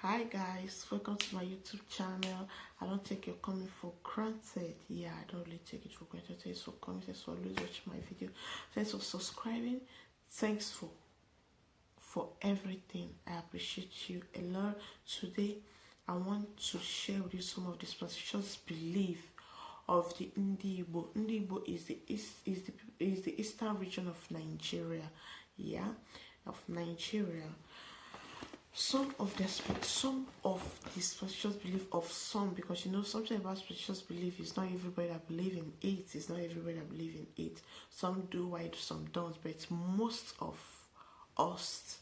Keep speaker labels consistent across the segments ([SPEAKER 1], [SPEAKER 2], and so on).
[SPEAKER 1] Hi guys, welcome to my YouTube channel. I don't take your comment for granted. Yeah, I don't really take it for granted. Thanks for coming, thanks for always watching my video, thanks for subscribing, thanks for everything. I appreciate you a lot. Today I want to share with you some of the superstitious belief of the Igbo. Igbo is the eastern region of Nigeria. Yeah, of Nigeria. Some of the superstitious belief of some, because you know something about superstitious belief is not everybody that believe in it. It's not everybody that believe in it. Some do, while some don't. But most of us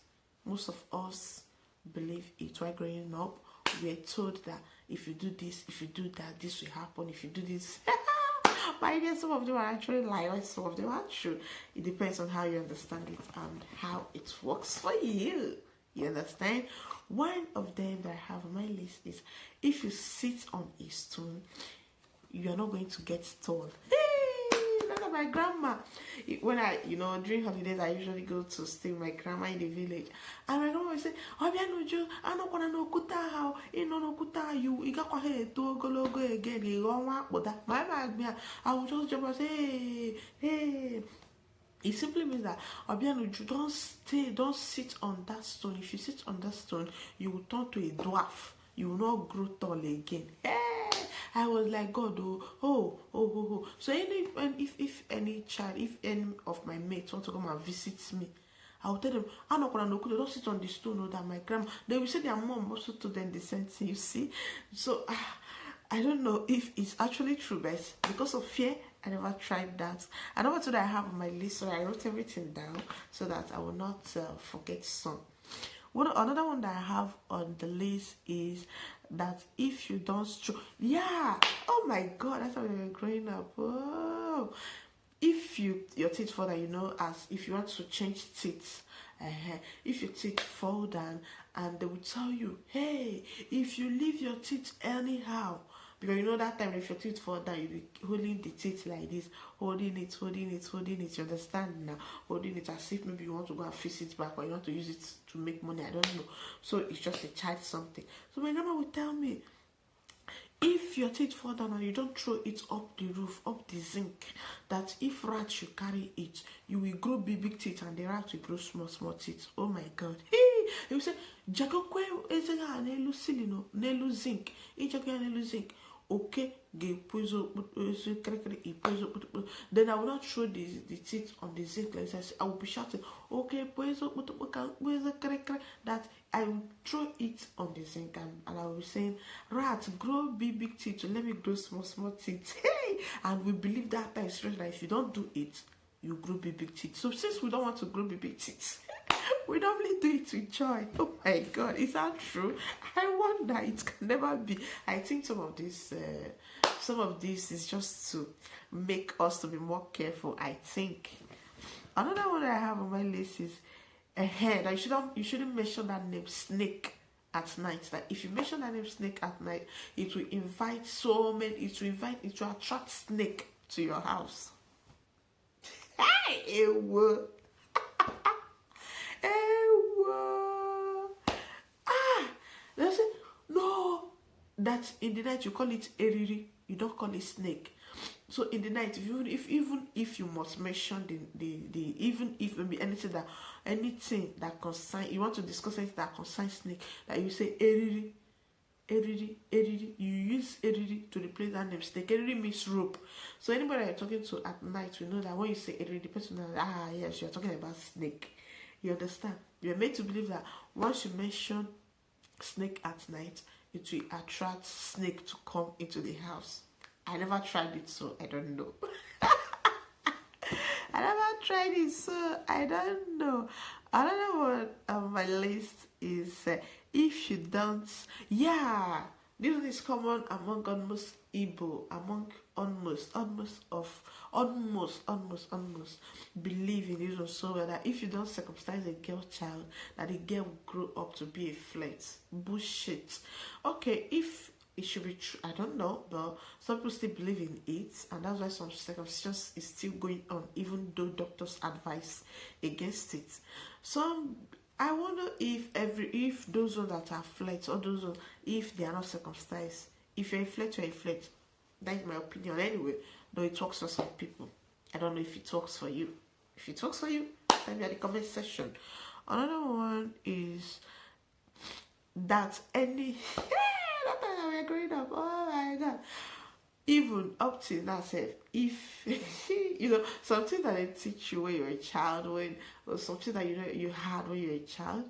[SPEAKER 1] believe it. While growing up, we are told that if you do this, if you do that, this will happen. If you do this, my dear, some of them are actually lies. Some of them are true. It depends on how you understand it and how it works for you. You understand? One of them that I have on my list is if you sit on a stone, you are not going to get tall. Hey, look at my grandma. When during holidays, I usually go to stay with my grandma in the village. And my grandma would say, Obianuju, I don't want to know kuta how, no kuta you got head to go again, you want what that my bag. I would just jump and say, hey. It simply means that Obianuju, don't sit on that stone. If you sit on that stone, you will turn to a dwarf. You will not grow tall again. Hey! I was like, God, oh. So if any child, if any of my mates want to come and visit me, I will tell them, I'm not gonna don't sit on the stone or that my grandma. They will say their mom also told them the same thing, you see. So I don't know if it's actually true, but because of fear, I never tried that. Another two that I have on my list, so I wrote everything down so that I will not forget some. Another one that I have on the list is that if you don't oh my God, that's how we were growing up. Oh, if your teeth fall down, as if you want to change teeth, if your teeth fall down, and they will tell you, hey, if you leave your teeth anyhow. Because that time if your teeth fall down, you'll be holding the teeth like this, holding it, you understand now? Holding it as if maybe you want to go and fix it back or you want to use it to make money, I don't know. So it's just a child something. So my grandma would tell me, if your teeth fall down and you don't throw it up the roof, up the zinc, that if rats should carry it, you will grow big teeth and the rats will grow small teeth. Oh my God. Hey! You say, Jagokwe ezega nelu silino, nelu zinc, nelu zinc. Okay, then I will not throw the teeth on the zinc like this. I will be shouting, okay, that I will throw it on the zinc and I will be saying, rats, grow big teeth to let me grow small teeth. Hey! And we believe that time is that if you don't do it, you grow big teeth. So since we don't want to grow big teeth, we normally do it with joy. Oh my God, is that true? I wonder. It can never be. I think some of this is just to make us to be more careful. I think. Another one that I have on my list is that you shouldn't mention that name snake at night. That if you mention that name snake at night, it will invite it will attract snake to your house. Hey, they say no, that in the night you call it eriri, you don't call it snake. So in the night, even if you must mention even if maybe anything that concern, you want to discuss anything that concerns snake, that you say eriri, you use eriri to replace that name snake. Eriri means rope. So anybody you're talking to at night, we know that when you say eriri, the person knows, yes, you're talking about snake. You understand? You're made to believe that once you mention snake at night, it will attract snake to come into the house. I never tried it, so I don't know. I never tried it, so I don't know. Another one on my list is if you don't, this one is common among almost Igbo, among almost believe in this also, that if you don't circumcise a girl child, that the girl will grow up to be a flirt. Bullshit. Okay, if it should be true, I don't know, but some people still believe in it, and that's why some circumcision is still going on, even though doctors advise against it. Some I wonder if those ones that are flirts or those ones, if they are not circumcised, if you're a flirt, you're a flirt. That is my opinion anyway. Though it works for some people. I don't know if it works for you. If it works for you, tell me in the comment section. Another one is that any that time we were growing up, oh my god. Even up to now, if you know something that they teach you when you're a child, or something that you had when you're a child,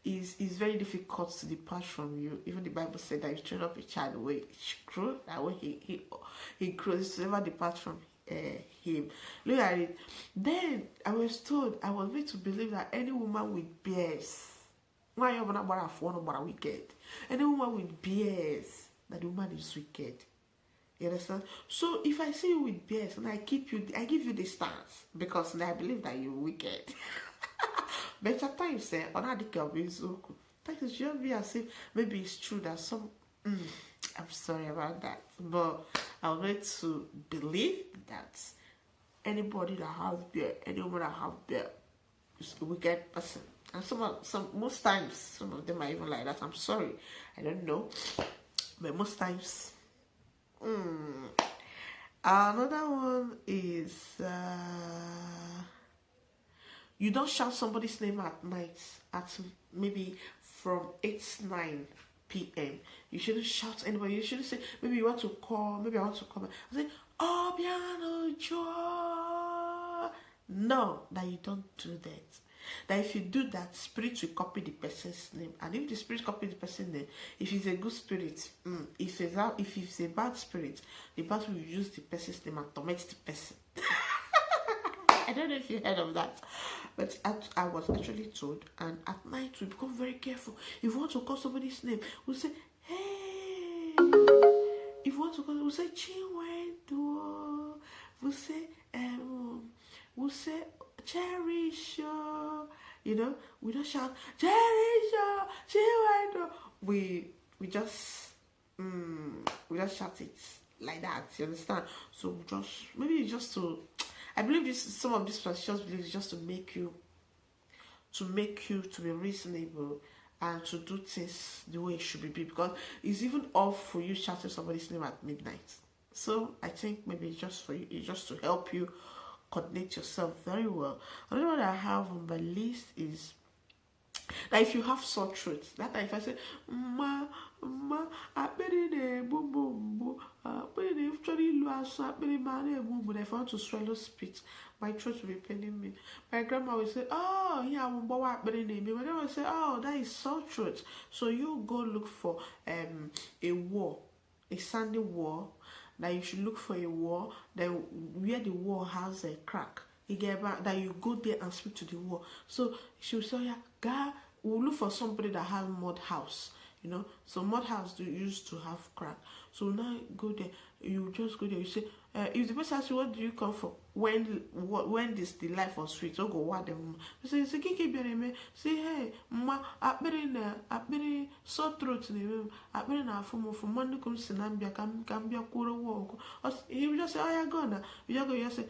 [SPEAKER 1] is very difficult to depart from you. Even the Bible said that if you train up a child the way it should grow, that way he grows, to never depart from him. Look at it. Then I was made to believe that any woman with bears, why you not about a wicked? Any woman with bears, that the woman is wicked. You understand? So if I see you with bears and I give you the stance because I believe that you're wicked. But at times, on a it should be as if maybe it's true that some. I'm sorry about that, but I'm going to believe that anybody that has bear, any woman that has bear, is a wicked person. And most times, some of them are even like that. I'm sorry, I don't know, but most times. Another one is you don't shout somebody's name at night at maybe from 8-9 p.m. You shouldn't shout anybody. You shouldn't say, maybe you want to call, maybe I want to come. I say, oh, piano, joy. No, that you don't do that. That if you do that, spirit will copy the person's name. And if the spirit copies the person's name, if it's a good spirit, if it's a bad spirit, the bad will use the person's name and torment the person. I don't know if you heard of that. But I was actually told, and at night we become very careful. If you want to call somebody's name, we'll say, hey. If you want to call, we'll say, Chinwedo. We'll say, cherish. You know, we don't shout, cherish. Chinwedo. We just shout it like that. You understand? So I believe some of these superstitious beliefs just to make you to be reasonable and to do things the way it should be, because it's even off for you shouting somebody's name at midnight. So I think maybe it's just for you, it's just to help you coordinate yourself very well. Another one I have on my list is that if you have sore throat, that time if I say if I want to swallow spit, my throat will be paining me. My grandma will say, oh yeah, my grandma will say, oh, that is sore throat. So you go look for a wall, a sandy wall. That you should look for a wall, then where the wall has a crack, that you go there and speak to the wall. So she will say, yeah, God, we'll look for somebody that has mud house, you know. So mud house used to have crack. So now you go there, you just go there, you say, if the person asks you, what do you come for? When the life was sweet, go what them. You say, say, hey, ma, I sore throat, I na from Monday comes to Nambia, can be a quarter walk. You just say, oh, yeah, go now. You say,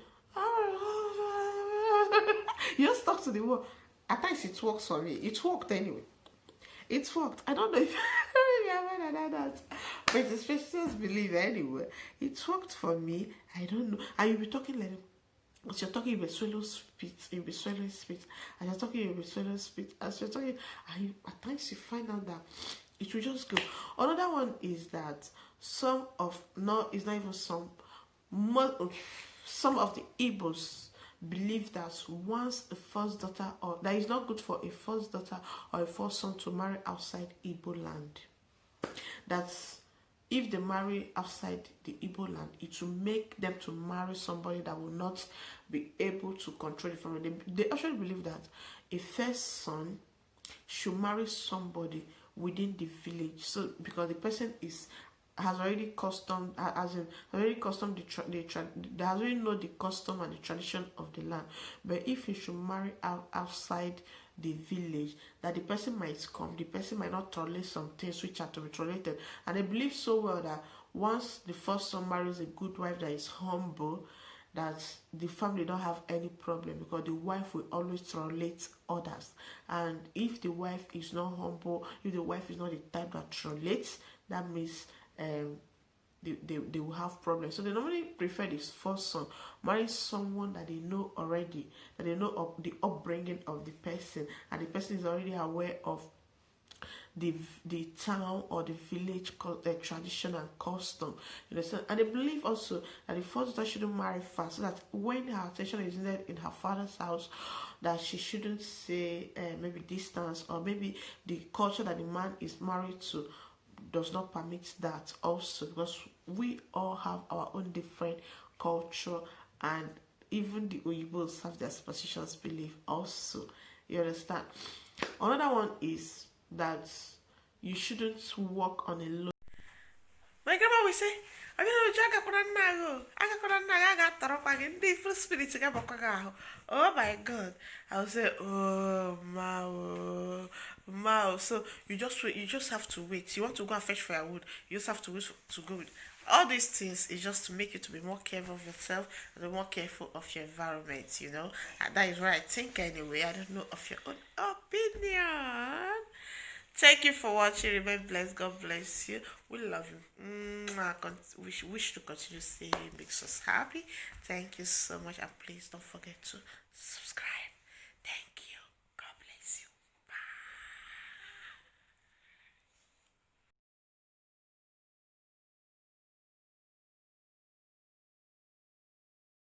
[SPEAKER 1] you just talk to the wall. At times it works for me. It worked anyway. It worked. I don't know if that, but it's a specialist belief anyway. It worked for me. I don't know. And you'll be talking like, as you're talking, you'll be swallowing spit. You'll be swallowing spit. As you're talking, you'll be swallowing spit. As you're talking, and at times you find out that it will just go. Another one is that some of the Igbos believe that once a first daughter, or that is not good for a first daughter or a first son to marry outside Igbo land. That's if they marry outside the Igbo land, it will make them to marry somebody that will not be able to control the family. They actually believe that a first son should marry somebody within the village. So because the person has already know the custom and the tradition of the land. But if you should marry outside the village, that the person might come, the person might not tolerate some things which are to be tolerated. And they believe so well that once the first son marries a good wife that is humble, that the family don't have any problem because the wife will always tolerate others. And if the wife is not humble, if the wife is not the type that tolerates, that means they will have problems. So they normally prefer this first son, marry someone that they know already, that they know of the upbringing of the person, and the person is already aware of the town or the village tradition and custom. You understand? And they believe also that the first daughter shouldn't marry fast, so that when her attention is needed in her father's house, that she shouldn't say maybe distance, or maybe the culture that the man is married to does not permit that also, because we all have our own different culture, and even the Oyibos have their superstitious belief also. You understand? Another one is that you shouldn't walk on a low. My grandma will say, I mean, spirit. Oh my God. I will say, oh, Mao. So you just have to wait. You want to go and fetch firewood, you just have to wait to go with. All these things is just to make you to be more careful of yourself and be more careful of your environment, And that is what I think anyway. I don't know of your own opinion. Thank you for watching. Remain blessed. God bless you. We love you. We wish to continue seeing you. Makes us happy. Thank you so much. And please don't forget to subscribe.